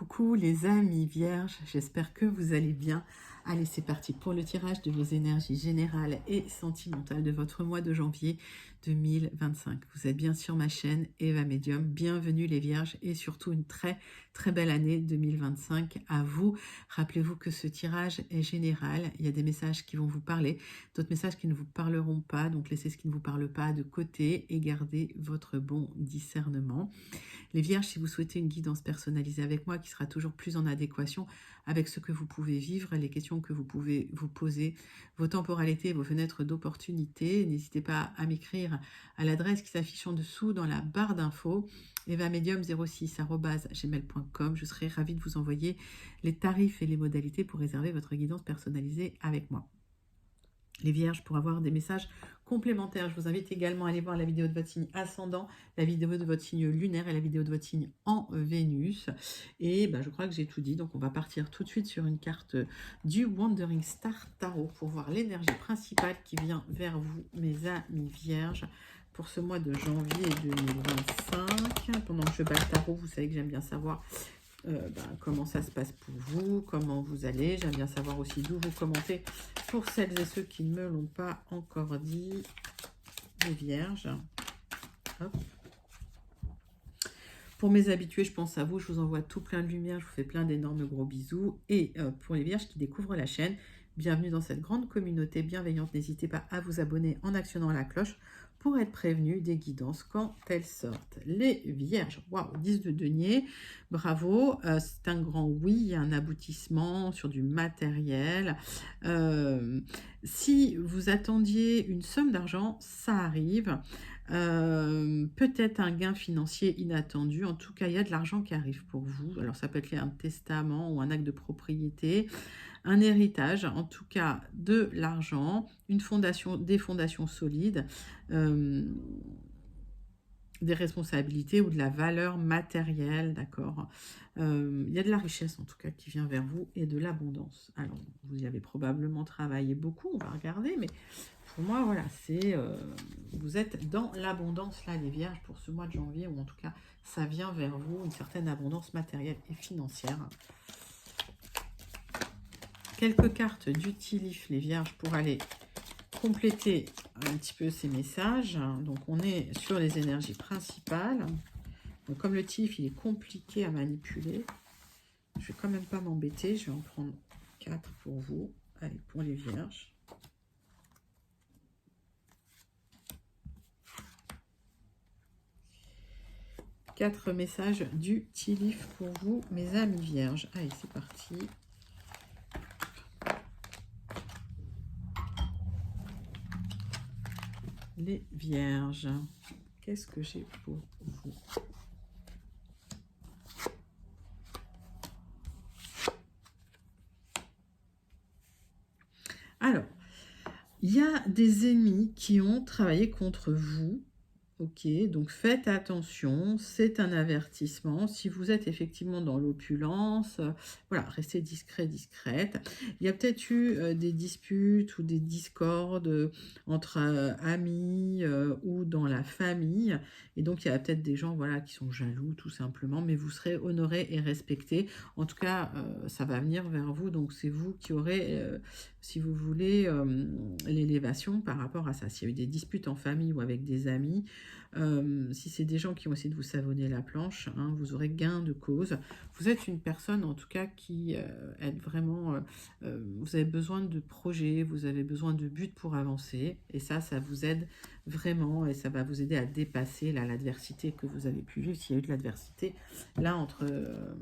Coucou les amis vierges, j'espère que vous allez bien. Allez, c'est parti pour le tirage de vos énergies générales et sentimentales de votre mois de janvier 2025. Vous êtes bien sur ma chaîne Eva Medium. Bienvenue les vierges et surtout une très belle année 2025 à vous. Rappelez-vous que ce tirage est général. Il y a des messages qui vont vous parler, d'autres messages qui ne vous parleront pas. Donc laissez ce qui ne vous parle pas de côté et gardez votre bon discernement. Les vierges, si vous souhaitez une guidance personnalisée avec moi qui sera toujours plus en adéquation avec ce que vous pouvez vivre, les questions que vous pouvez vous poser, vos temporalités, vos fenêtres d'opportunité, n'hésitez pas à m'écrire à l'adresse qui s'affiche en dessous dans la barre d'infos, evamedium06@gmail.com. Je serai ravie de vous envoyer les tarifs et les modalités pour réserver votre guidance personnalisée avec moi. Les vierges, pour avoir des messages complémentaires, je vous invite également à aller voir la vidéo de votre signe ascendant, la vidéo de votre signe lunaire et la vidéo de votre signe en Vénus. Et je crois que j'ai tout dit, donc on va partir tout de suite sur une carte du Wandering Star Tarot pour voir l'énergie principale qui vient vers vous, mes amis vierges, pour ce mois de janvier 2025. Pendant que je bats le tarot, vous savez que j'aime bien savoir comment ça se passe pour vous, comment vous allez. J'aime bien savoir aussi d'où vous commentez pour celles et ceux qui ne me l'ont pas encore dit, les vierges. Hop. Pour mes habitués, je pense à vous, je vous envoie tout plein de lumière, je vous fais plein d'énormes gros bisous. Et pour les vierges qui découvrent la chaîne, bienvenue dans cette grande communauté bienveillante. N'hésitez pas à vous abonner en actionnant la cloche pour être prévenu des guidances quand elles sortent. Les vierges, waouh, 10 de denier, bravo, c'est un grand oui, il y a un aboutissement sur du matériel. Si vous attendiez une somme d'argent, ça arrive. Peut-être un gain financier inattendu. En tout cas, il y a de l'argent qui arrive pour vous. Alors, ça peut être un testament ou un acte de propriété, un héritage, en tout cas de l'argent, une fondation, des fondations solides, des responsabilités ou de la valeur matérielle, d'accord. Il y a de la richesse en tout cas qui vient vers vous et de l'abondance. Alors, vous y avez probablement travaillé beaucoup, on va regarder, mais pour moi, voilà, c'est vous êtes dans l'abondance là, les vierges, pour ce mois de janvier, ou en tout cas, ça vient vers vous, une certaine abondance matérielle et financière. Quelques cartes d'utilif, les vierges, pour aller compléter un petit peu ces messages. Donc, on est sur les énergies principales. Donc, comme le tif, il est compliqué à manipuler, je vais quand même pas m'embêter. Je vais en prendre 4 pour vous. Allez, pour les vierges. Quatre messages d'utilif pour vous, mes amis vierges. Allez, c'est parti. Les vierges, qu'est-ce que j'ai pour vous? Alors, il y a des ennemis qui ont travaillé contre vous. Ok, donc faites attention, c'est un avertissement. Si vous êtes effectivement dans l'opulence, voilà, restez discret, discrète. Il y a peut-être eu des disputes ou des discordes entre amis ou dans la famille. Et donc, il y a peut-être des gens voilà, qui sont jaloux, tout simplement. Mais vous serez honorés et respectés. En tout cas, ça va venir vers vous. Donc, c'est vous qui aurez, si vous voulez, l'élévation par rapport à ça. S'il y a eu des disputes en famille ou avec des amis, si c'est des gens qui ont essayé de vous savonner la planche, hein, vous aurez gain de cause. Vous êtes une personne en tout cas qui est vraiment, vous avez besoin de projets, vous avez besoin de buts pour avancer, et ça vous aide vraiment, et ça va vous aider à dépasser l'adversité que vous avez pu vivre, s'il y a eu de l'adversité là entre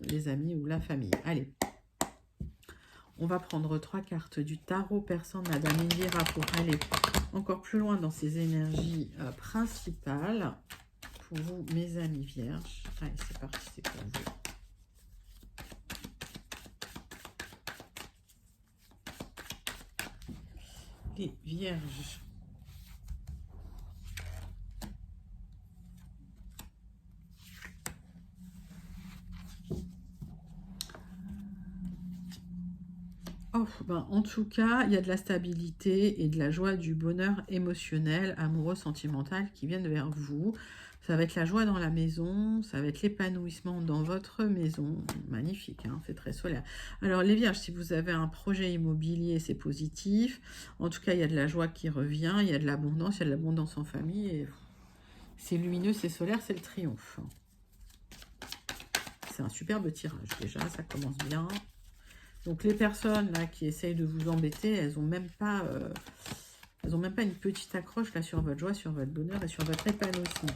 les amis ou la famille. Allez, on va prendre 3 cartes du tarot persan de Madame Indira pour aller encore plus loin dans ces énergies principales. Pour vous, mes amis vierges. Allez, c'est parti, c'est pour vous. Les vierges. Oh, en tout cas, il y a de la stabilité et de la joie, du bonheur émotionnel, amoureux, sentimental qui viennent vers vous. Ça va être la joie dans la maison, ça va être l'épanouissement dans votre maison. Magnifique, hein, c'est très solaire. Alors les Vierges, si vous avez un projet immobilier, c'est positif. En tout cas, il y a de la joie qui revient, il y a de l'abondance, il y a de l'abondance en famille. Et c'est lumineux, c'est solaire, c'est le triomphe. C'est un superbe tirage déjà, ça commence bien. Donc les personnes là qui essayent de vous embêter, elles n'ont même pas une petite accroche là sur votre joie, sur votre bonheur et sur votre épanouissement.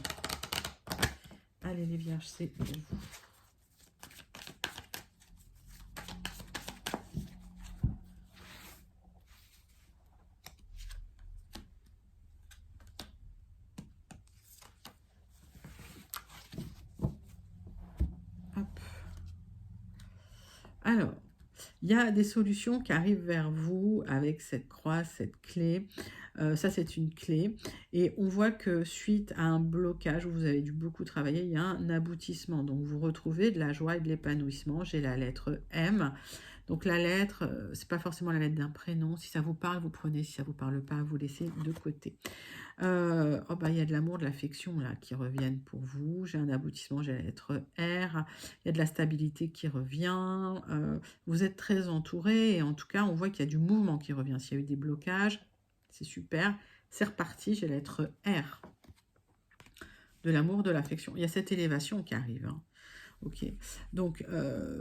Allez les Vierges, c'est pour vous. Hop. Alors, il y a des solutions qui arrivent vers vous avec cette croix, cette clé. Ça, c'est une clé. Et on voit que suite à un blocage où vous avez dû beaucoup travailler, il y a un aboutissement. Donc, vous retrouvez de la joie et de l'épanouissement. J'ai la lettre M. Donc, la lettre, c'est pas forcément la lettre d'un prénom. Si ça vous parle, vous prenez. Si ça vous parle pas, vous laissez de côté. Oh bah, il y a de l'amour, de l'affection là qui reviennent pour vous. J'ai un aboutissement, j'ai la lettre R. Il y a de la stabilité qui revient. Vous êtes très entouré et en tout cas, on voit qu'il y a du mouvement qui revient. S'il y a eu des blocages, c'est super. C'est reparti, j'ai la lettre R. De l'amour, de l'affection. Il y a cette élévation qui arrive. Hein. Ok, donc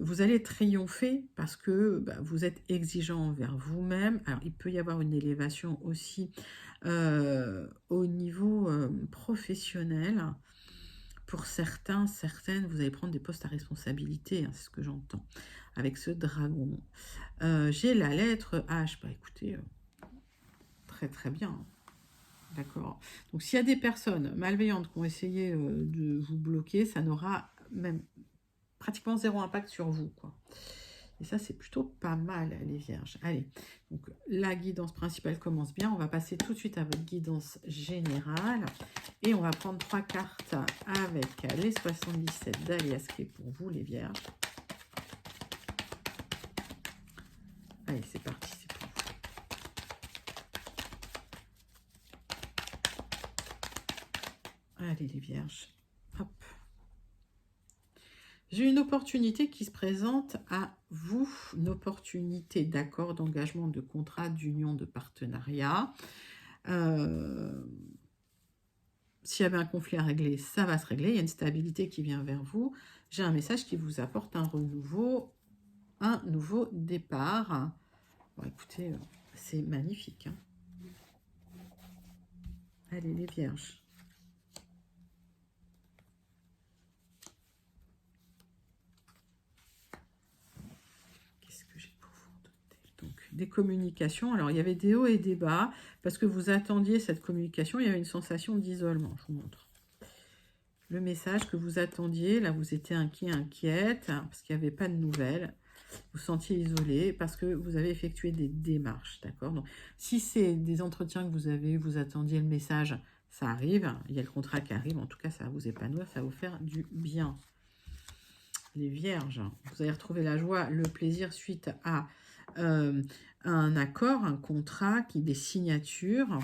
vous allez triompher parce que vous êtes exigeant envers vous-même. Alors, il peut y avoir une élévation aussi au niveau professionnel. Pour certains, certaines, vous allez prendre des postes à responsabilité, hein, c'est ce que j'entends, avec ce dragon. J'ai la lettre H. Bah écoutez, très très bien. D'accord. Donc s'il y a des personnes malveillantes qui ont essayé de vous bloquer, ça n'aura même pratiquement zéro impact sur vous, quoi. Et ça, c'est plutôt pas mal, les Vierges. Allez, donc la guidance principale commence bien. On va passer tout de suite à votre guidance générale. Et on va prendre 3 cartes avec les 77 d'Alias Clé pour vous, les Vierges. Allez, c'est parti, c'est pour vous. Allez, les Vierges. Hop. J'ai une opportunité qui se présente à vous, une opportunité d'accord, d'engagement, de contrat, d'union, de partenariat. S'il y avait un conflit à régler, ça va se régler. Il y a une stabilité qui vient vers vous. J'ai un message qui vous apporte un renouveau, un nouveau départ. Bon, écoutez, c'est magnifique. Hein. Allez, les Vierges. Des communications. Alors, il y avait des hauts et des bas, parce que vous attendiez cette communication, il y avait une sensation d'isolement. Je vous montre. Le message que vous attendiez, là, vous étiez inquiet, inquiète, parce qu'il n'y avait pas de nouvelles. Vous sentiez isolé, parce que vous avez effectué des démarches, d'accord? Donc, si c'est des entretiens que vous avez, vous attendiez le message, ça arrive. Il y a le contrat qui arrive, en tout cas, ça va vous épanouir, ça va vous faire du bien. Les Vierges, vous allez retrouver la joie, le plaisir suite à un accord, un contrat, des signatures,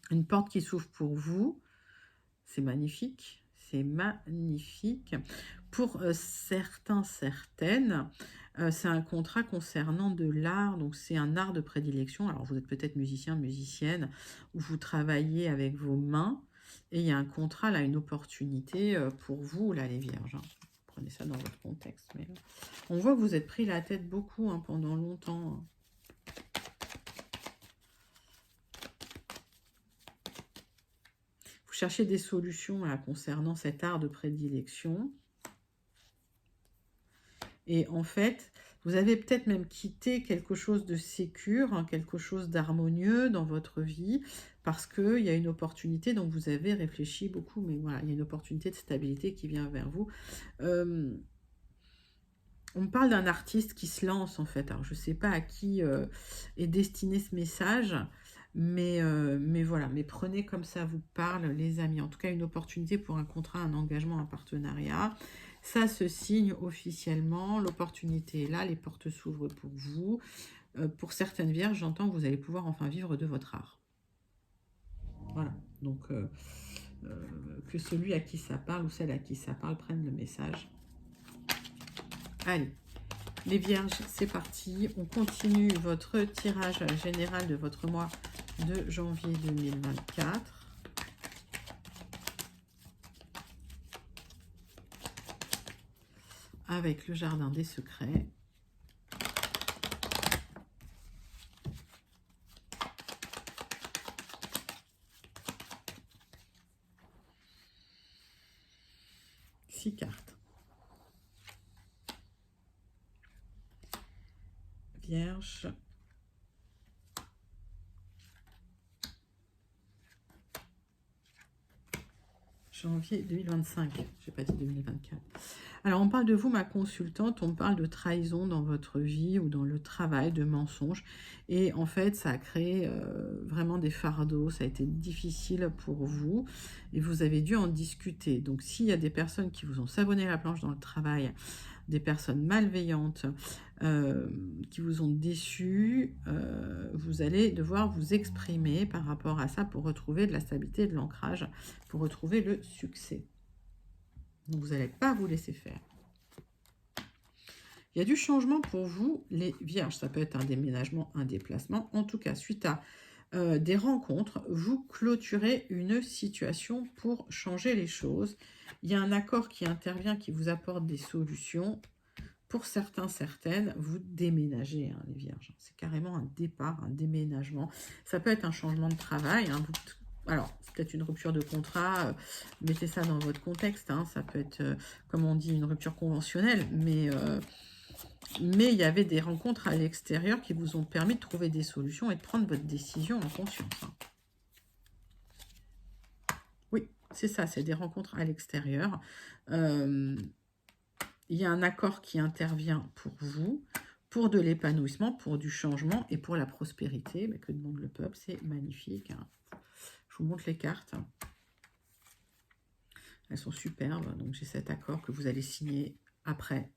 une porte qui s'ouvre pour vous. C'est magnifique, c'est magnifique. Pour certains, certaines, c'est un contrat concernant de l'art, donc c'est un art de prédilection. Alors vous êtes peut-être musicien, musicienne, ou vous travaillez avec vos mains, et il y a un contrat, là, une opportunité pour vous, là, les Vierges. Hein. Prenez ça dans votre contexte. Mais on voit que vous êtes pris la tête beaucoup hein, pendant longtemps. Vous cherchez des solutions là, concernant cet art de prédilection. Et en fait, vous avez peut-être même quitté quelque chose de sécure, hein, quelque chose d'harmonieux dans votre vie, parce qu'il y a une opportunité, donc vous avez réfléchi beaucoup, mais voilà, il y a une opportunité de stabilité qui vient vers vous. On me parle d'un artiste qui se lance, en fait. Alors, je ne sais pas à qui est destiné ce message, mais voilà. Mais prenez comme ça vous parle, les amis. En tout cas, une opportunité pour un contrat, un engagement, un partenariat. Ça se signe officiellement. L'opportunité est là. Les portes s'ouvrent pour vous. Pour certaines vierges, j'entends que vous allez pouvoir enfin vivre de votre art. Voilà. Donc, que celui à qui ça parle ou celle à qui ça parle prenne le message. Allez, les vierges, c'est parti. On continue votre tirage général de votre mois de janvier 2024. Avec le jardin des secrets. Six cartes. Vierge. Janvier 2025. Je n'ai pas dit 2024. Alors, on parle de vous, ma consultante, on parle de trahison dans votre vie ou dans le travail, de mensonges. Et en fait, ça a créé vraiment des fardeaux, ça a été difficile pour vous et vous avez dû en discuter. Donc, s'il y a des personnes qui vous ont savonné la planche dans le travail, des personnes malveillantes qui vous ont déçu, vous allez devoir vous exprimer par rapport à ça pour retrouver de la stabilité, de l'ancrage, pour retrouver le succès. Donc, vous n'allez pas vous laisser faire. Il y a du changement pour vous, les vierges. Ça peut être un déménagement, un déplacement. En tout cas, suite à des rencontres, vous clôturez une situation pour changer les choses. Il y a un accord qui intervient, qui vous apporte des solutions. Pour certains, certaines, vous déménagez, hein, les vierges. C'est carrément un départ, un déménagement. Ça peut être un changement de travail. Hein, alors, c'est peut-être une rupture de contrat, mettez ça dans votre contexte, hein, ça peut être, comme on dit, une rupture conventionnelle, mais il y avait des rencontres à l'extérieur qui vous ont permis de trouver des solutions et de prendre votre décision en conscience. Hein. Oui, c'est ça, c'est des rencontres à l'extérieur. Il y a un accord qui intervient pour vous, pour de l'épanouissement, pour du changement et pour la prospérité. Mais que demande le peuple, c'est magnifique, hein. Je vous montre les cartes. Elles sont superbes. Donc, j'ai cet accord que vous allez signer après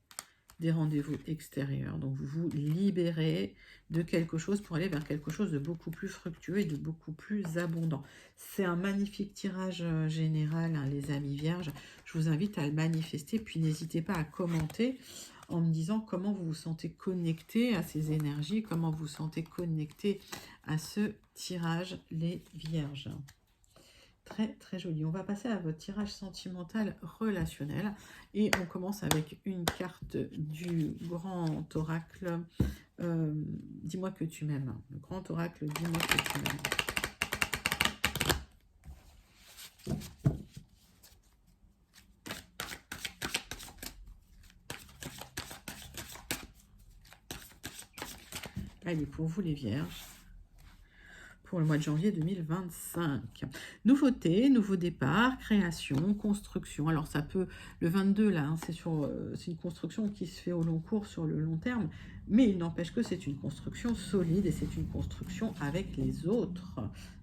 des rendez-vous extérieurs. Donc, vous vous libérez de quelque chose pour aller vers quelque chose de beaucoup plus fructueux et de beaucoup plus abondant. C'est un magnifique tirage général, hein, les amis vierges. Je vous invite à le manifester. Puis, n'hésitez pas à commenter en me disant comment vous vous sentez connecté à ces énergies, comment vous vous sentez connecté à ce tirage, les vierges. Très, très joli. On va passer à votre tirage sentimental relationnel. Et on commence avec une carte du grand oracle. Dis-moi que tu m'aimes. Le grand oracle, dis-moi que tu m'aimes. Allez, pour vous les vierges, pour le mois de janvier 2025. Nouveauté, nouveau départ, création, construction. Alors ça peut, le 22 là, hein, c'est une construction qui se fait au long cours, sur le long terme, mais il n'empêche que c'est une construction solide et c'est une construction avec les autres.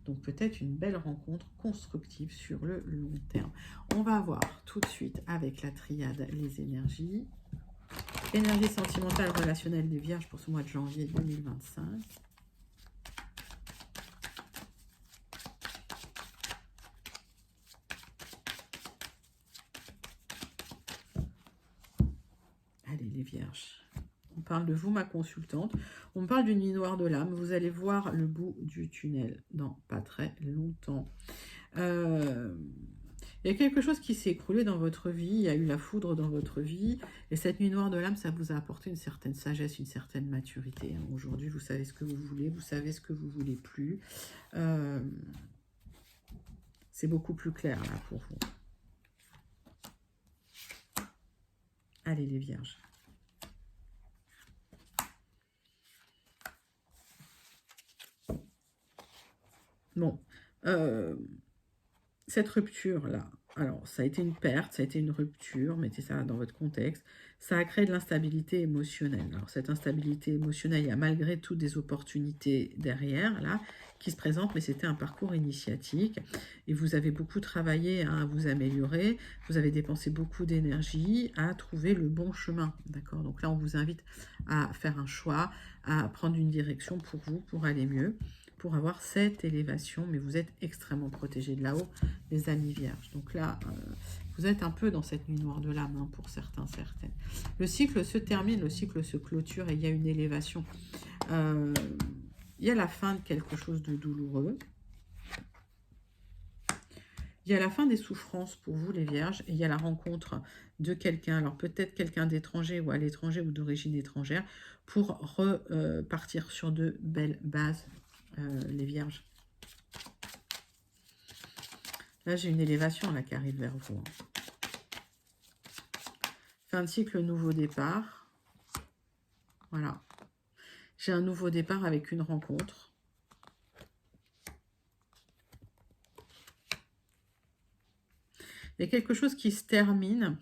Donc peut-être une belle rencontre constructive sur le long terme. On va voir tout de suite avec la triade les énergies. Énergie sentimentale relationnelle des vierges pour ce mois de janvier 2025. Allez les vierges. On parle de vous, ma consultante. On parle d'une nuit noire de l'âme. Vous allez voir le bout du tunnel dans pas très longtemps. Il y a quelque chose qui s'est écroulé dans votre vie, il y a eu la foudre dans votre vie, et cette nuit noire de l'âme, ça vous a apporté une certaine sagesse, une certaine maturité. Aujourd'hui, vous savez ce que vous voulez, vous savez ce que vous voulez plus. C'est beaucoup plus clair là pour vous. Allez les vierges. Bon, cette rupture-là, alors ça a été une perte, ça a été une rupture, mettez ça dans votre contexte, ça a créé de l'instabilité émotionnelle. Alors cette instabilité émotionnelle, il y a malgré tout des opportunités derrière, là, qui se présentent, mais c'était un parcours initiatique, et vous avez beaucoup travaillé à vous améliorer, vous avez dépensé beaucoup d'énergie à trouver le bon chemin, d'accord? Donc là, on vous invite à faire un choix, à prendre une direction pour vous, pour aller mieux, pour avoir cette élévation, mais vous êtes extrêmement protégés de là-haut, les amis vierges. Donc là, vous êtes un peu dans cette nuit noire de l'âme, hein, pour certains, certaines. Le cycle se termine, le cycle se clôture et il y a une élévation. Il y a la fin de quelque chose de douloureux. Il y a la fin des souffrances pour vous, les vierges, et il y a la rencontre de quelqu'un, alors peut-être quelqu'un d'étranger ou à l'étranger ou d'origine étrangère, pour repartir sur de belles bases, les vierges. Là, j'ai une élévation là, qui arrive vers vous. Fin de cycle, nouveau départ. Voilà. J'ai un nouveau départ avec une rencontre. Il y a quelque chose qui se termine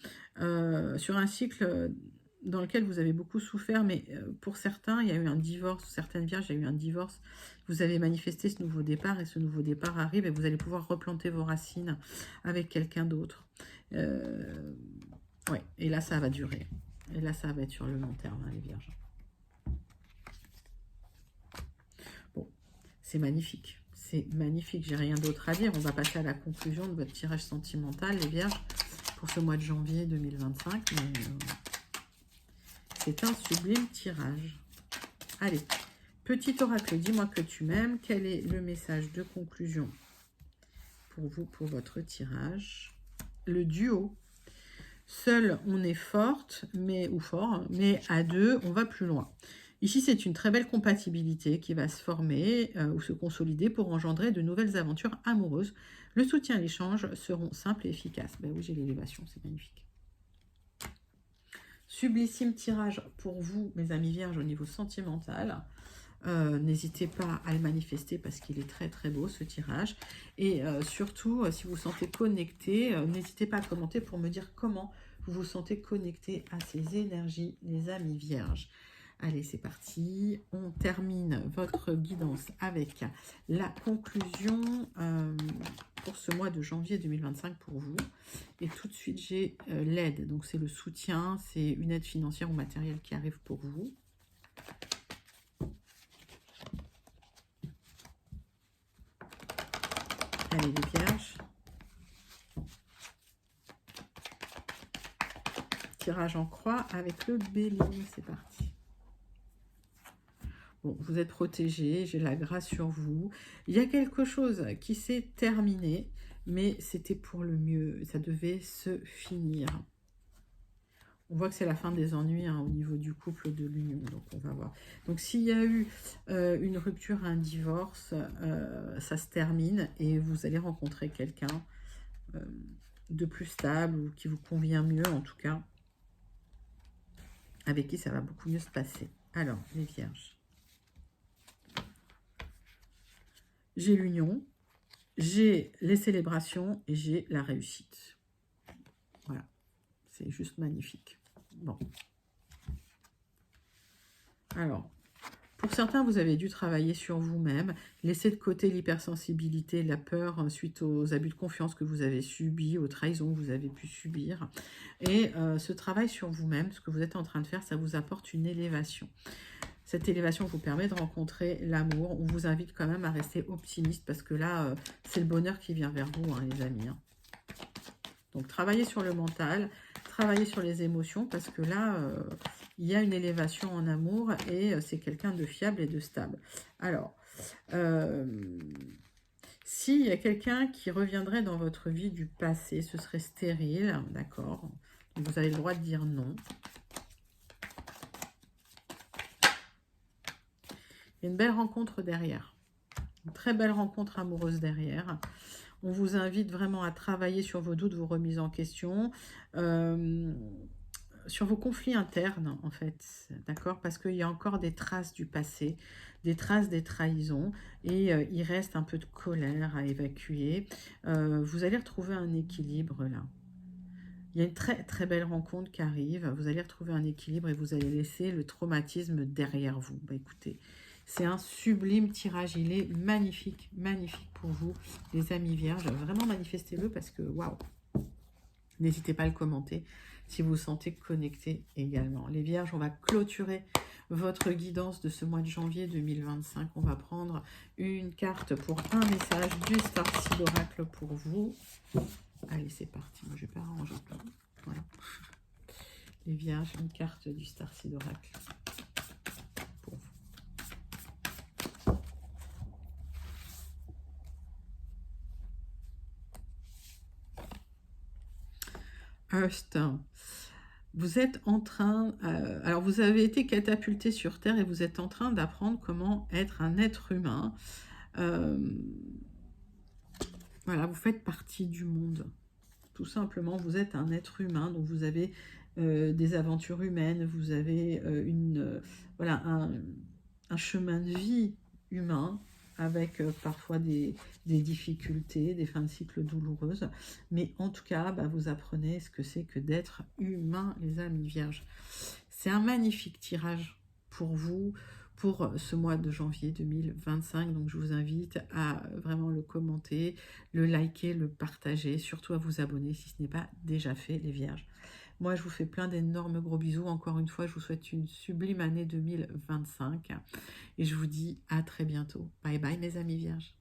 sur un cycle dans lequel vous avez beaucoup souffert, mais pour certains, il y a eu un divorce, certaines vierges, il y a eu un divorce. Vous avez manifesté ce nouveau départ, et ce nouveau départ arrive, et vous allez pouvoir replanter vos racines avec quelqu'un d'autre. Ouais, et là, ça va durer. Et là, ça va être sur le long terme, hein, les vierges. Bon, c'est magnifique. C'est magnifique, j'ai rien d'autre à dire. On va passer à la conclusion de votre tirage sentimental, les vierges, pour ce mois de janvier 2025. C'est un sublime tirage. Allez, petit oracle, dis-moi que tu m'aimes. Quel est le message de conclusion pour vous, pour votre tirage? Le duo. Seul, on est forte, ou fort, mais à deux, on va plus loin. Ici, c'est une très belle compatibilité qui va se former ou se consolider pour engendrer de nouvelles aventures amoureuses. Le soutien et l'échange seront simples et efficaces. Ben oui, j'ai l'élévation, c'est magnifique. Sublissime tirage pour vous, mes amis vierges, au niveau sentimental. N'hésitez pas à le manifester parce qu'il est très très beau, ce tirage. Et surtout, si vous vous sentez connecté, n'hésitez pas à commenter pour me dire comment vous vous sentez connecté à ces énergies, les amis vierges. Allez, c'est parti. On termine votre guidance avec la conclusion pour ce mois de janvier 2025 pour vous. Et tout de suite, j'ai l'aide. Donc, c'est le soutien, c'est une aide financière ou matérielle qui arrive pour vous. Allez, les vierges. Tirage en croix avec le bélier. C'est parti. Bon, vous êtes protégés, j'ai la grâce sur vous. Il y a quelque chose qui s'est terminé, mais c'était pour le mieux. Ça devait se finir. On voit que c'est la fin des ennuis hein, au niveau du couple, de l'union. Donc, on va voir. Donc, s'il y a eu une rupture, un divorce, ça se termine et vous allez rencontrer quelqu'un de plus stable ou qui vous convient mieux, en tout cas, avec qui ça va beaucoup mieux se passer. Alors, les vierges. J'ai l'union, j'ai les célébrations et j'ai la réussite. Voilà, c'est juste magnifique. Bon. Alors, pour certains, vous avez dû travailler sur vous-même, laisser de côté l'hypersensibilité, la peur suite aux abus de confiance que vous avez subis, aux trahisons que vous avez pu subir. Et ce travail sur vous-même, ce que vous êtes en train de faire, ça vous apporte une élévation. Cette élévation vous permet de rencontrer l'amour. On vous invite quand même à rester optimiste parce que là, c'est le bonheur qui vient vers vous, hein, les amis. Hein. Donc, travaillez sur le mental, travaillez sur les émotions parce que là, il y a une élévation en amour et c'est quelqu'un de fiable et de stable. Alors, s'il y a quelqu'un qui reviendrait dans votre vie du passé, ce serait stérile, d'accord? Vous avez le droit de dire non. Il y a une belle rencontre derrière. Une très belle rencontre amoureuse derrière. On vous invite vraiment à travailler sur vos doutes, vos remises en question, sur vos conflits internes, en fait. D'accord? Parce qu'il y a encore des traces du passé, des traces des trahisons, et il reste un peu de colère à évacuer. Vous allez retrouver un équilibre, là. Il y a une très très belle rencontre qui arrive. Vous allez retrouver un équilibre et vous allez laisser le traumatisme derrière vous. Bah, écoutez, c'est un sublime tirage. Il est magnifique, magnifique pour vous, les amis vierges. Vraiment manifestez-le parce que, waouh! N'hésitez pas à le commenter si vous vous sentez connecté également. Les vierges, on va clôturer votre guidance de ce mois de janvier 2025. On va prendre une carte pour un message du Starseed Oracle pour vous. Allez, c'est parti. Moi, je vais pas arranger tout. Voilà. Les Vierges, une carte du Starseed Oracle pour vous. Earthstone. Vous êtes en train, alors vous avez été catapulté sur Terre et vous êtes en train d'apprendre comment être un être humain. Voilà, vous faites partie du monde. Tout simplement, vous êtes un être humain, donc vous avez des aventures humaines, vous avez voilà, un chemin de vie humain, avec parfois des difficultés, des fins de cycle douloureuses. Mais en tout cas, vous apprenez ce que c'est que d'être humain, les amis vierges. C'est un magnifique tirage pour vous, pour ce mois de janvier 2025. Donc, je vous invite à vraiment le commenter, le liker, le partager, surtout à vous abonner si ce n'est pas déjà fait, les vierges. Moi, je vous fais plein d'énormes gros bisous. Encore une fois, je vous souhaite une sublime année 2025. Et je vous dis à très bientôt. Bye bye, mes amis vierges.